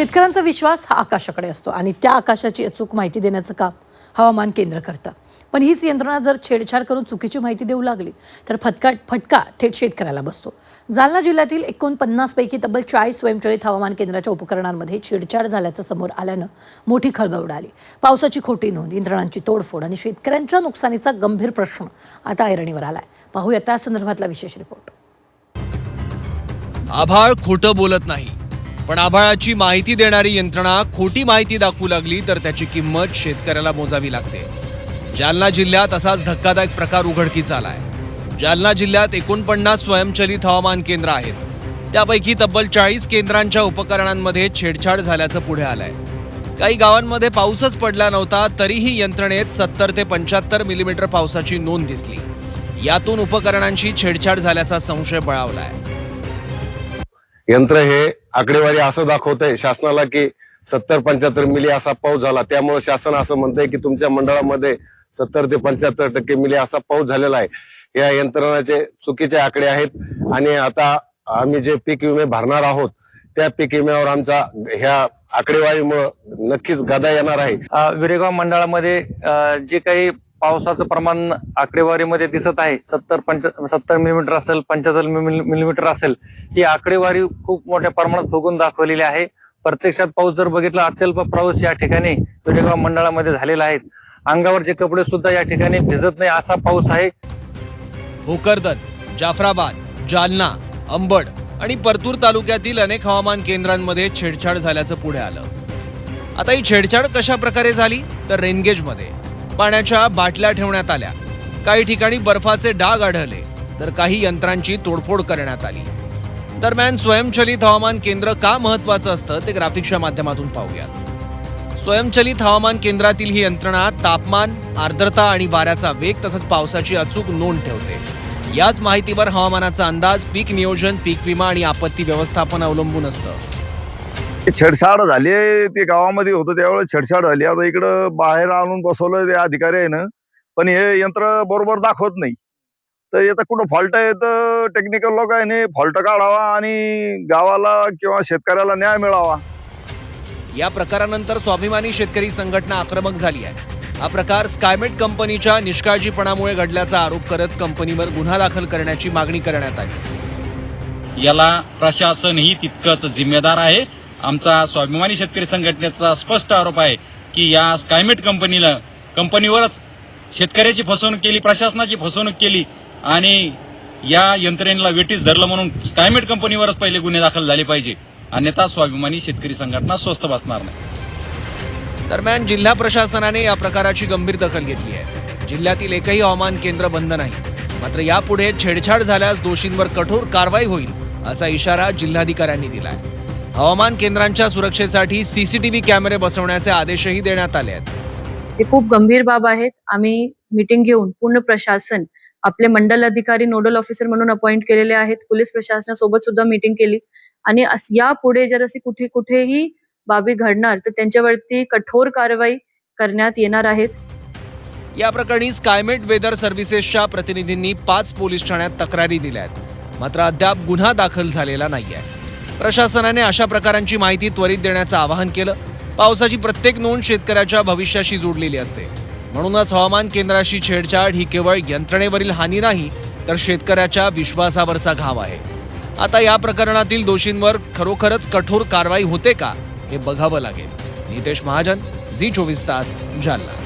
शेतकऱ्यांचा विश्वास हा आकाशाकडे असतो आणि त्या आकाशाची अचूक माहिती देण्याचं काम हवामान केंद्र करतं. पण हीच यंत्रणा जर छेडछाड करून चुकीची माहिती देऊ लागली तर फटका थेट शेतकऱ्याला बसतो. जालना जिल्ह्यातील 49 पैकी तब्बल 40 स्वयंचलित हवामान केंद्राच्या उपकरणांमध्ये छेडछाड झाल्याचं समोर आल्यानं मोठी खळबळ उडाली. पावसाची खोटी नोंद, यंत्रणांची तोडफोड आणि शेतकऱ्यांच्या नुकसानीचा गंभीर प्रश्न आता ऐरणीवर आलाय. पाहूया त्या संदर्भातला विशेष रिपोर्ट. आभाळ खोटं बोलत नाही, पण आभाळाची माहिती देणारी यंत्रणा खोटी माहिती दाखवू लागली तर त्याची किंमत शेतकऱ्याला मोजावी लागते. जालना जिल्ह्यात असाच धक्कादायक प्रकार उघडकीस आलाय. जालना जिल्ह्यात 49 स्वयंचलित हवामान केंद्र आहेत. त्यापैकी तब्बल 40 केंद्रांच्या उपकरणांमध्ये छेडछाड झाल्याचं पुढे आलंय. काही गावांमध्ये पाऊसच पडला नव्हता तरीही यंत्रणेत 70 ते 75 मिलीमीटर पावसाची नोंद दिसली. यातून उपकरणांची छेडछाड झाल्याचा संशय बळावलाय. यंत्र हे आकडेवारी असं दाखवतंय शासनाला की 70-75 मिली असा पाऊस झाला, त्यामुळे शासन असं म्हणतंय की तुमच्या मंडळामध्ये 70 ते 75% मिली असा पाऊस झालेला आहे. या यंत्रणाचे चुकीचे आकडे आहेत आणि आता आम्ही जे पीक विमे भरणार आहोत त्या पीक विम्यावर आमचा ह्या आकडेवारीमुळे नक्कीच गदा येणार आहे. विरेगाव मंडळामध्ये जे काही पावसाचं प्रमाण आकडेवारीमध्ये दिसत आहे 70 मिलीमीटर असेल, 75 मिलीमीटर असेल, ही आकडेवारी खूप मोठ्या प्रमाणात फुगून दाखवलेली आहे. प्रत्यक्षात पाऊस जर बघितला अत्यल्प पाऊस या ठिकाणी विरेगाव मंडळामध्ये झालेला आहे. अंगावरचे कपडे सुद्धा या ठिकाणी भिजत नाही असा पाऊस आहे. भोकरदन, जाफराबाद, जालना, अंबड आणि परतूर तालुक्यातील अनेक हवामान केंद्रांमध्ये छेडछाड झाल्याचं पुढे आलं. आता ही छेडछाड कशा प्रकारे झाली तर रेनगेजमध्ये पाण्याच्या बाटल्या ठेवण्यात आल्या. काही ठिकाणी बर्फाचे डाग आढळले तर काही यंत्रांची तोडफोड करण्यात आली. दरम्यान स्वयंचलित हवामान केंद्र का महत्वाचं असतं ते ग्राफिक्सच्या माध्यमातून पाहूयात. स्वयंचलित हवामान केंद्रातील ही यंत्रणा तापमान, आर्द्रता आणि वाऱ्याचा वेग तसंच पावसाची अचूक नोंद ठेवते. याच माहितीवर हवामानाचा अंदाज, पीक नियोजन, पीक विमा आणि आपत्ती व्यवस्थापन अवलंबून असतं. छेडछाड झाली ते गावामध्ये होतं त्यावेळेस छेडछाड झाली. आता इकडं बाहेर आणून बसवलं ते अधिकारी आहे ना, पण हे यंत्र बरोबर दाखवत नाही. तर याचा कुठं फॉल्ट आहे तर टेक्निकल लोकांनी फॉल्ट काढावा आणि गावाला किंवा शेतकऱ्याला न्याय मिळावा. या प्रकारानंतर स्वाभिमानी शेतकरी संघटना आक्रमक झाली आहे. हा प्रकार स्कायमेट कंपनीच्या निष्काळजीपणामुळे घडल्याचा आरोप करत कंपनीवर गुन्हा दाखल करण्याची मागणी करण्यात आली. याला प्रशासनही तितकंच जिम्मेदार आहे. आमचा स्वाभिमानी शेतकरी संघटनेचा स्पष्ट आरोप आहे की या स्कायमेट कंपनीवरच शेतकऱ्याची फसवणूक केली, प्रशासनाची फसवणूक केली आणि या यंत्रणेला वेटीस धरलं म्हणून स्कायमेट कंपनीवरच पहिले गुन्हे दाखल झाले पाहिजे, अन्यथा स्वाभिमानी शेतकरी संघटना स्वस्थ बसणार नाही. दरम्यान जिल्हा प्रशासनाने या प्रकाराची गंभीर दखल घेतली आहे. जिल्ह्यातील एकही हवामान केंद्र बंद नाही. मात्र यापुढे छेडछाड झाल्यास दोषींवर कठोर कारवाई होईल असा इशारा जिल्हाधिकाऱ्यांनी दिलाय. हवामान केंद्रांच्या सुरक्षेसाठी सीसीटीव्ही कॅमेरे बसवण्याचे आदेशही देण्यात आले आहेत. हे खूप गंभीर बाब आहेत. आम्ही मीटिंग घेऊन पूर्ण प्रशासन, आपले मंडल अधिकारी, नोडल ऑफिसर म्हणून अपॉइंट केलेले आहेत. पोलीस प्रशासनासोबत सुद्धा मीटिंग केली आणि यापुढे जर असे कुठेही बाबी घडणार तर त्यांच्यावरती कठोर कारवाई करण्यात येणार आहेत. या प्रकरणी स्कायमेट वेदर सर्व्हिसेसच्या प्रतिनिधींनी 5 पोलीस ठाण्यात तक्रारी दिल्या आहेत. मात्र अद्याप गुन्हा दाखल झालेला नाहीये. प्रशासनाने अशा प्रकारांची माहिती त्वरित देण्याचं आवाहन केलं. पावसाची प्रत्येक नोंद शेतकऱ्याच्या भविष्याशी जोडलेली असते. म्हणूनच हवामान केंद्राशी छेडछाड ही केवळ यंत्रणेवरील हानी नाही तर शेतकऱ्याच्या विश्वासावरचा घाव आहे. आता या प्रकरणातील दोषींवर खरोखरच कठोर कारवाई होते का हे बघावं लागेल. नितेश महाजन, झी 24 तास, जालना.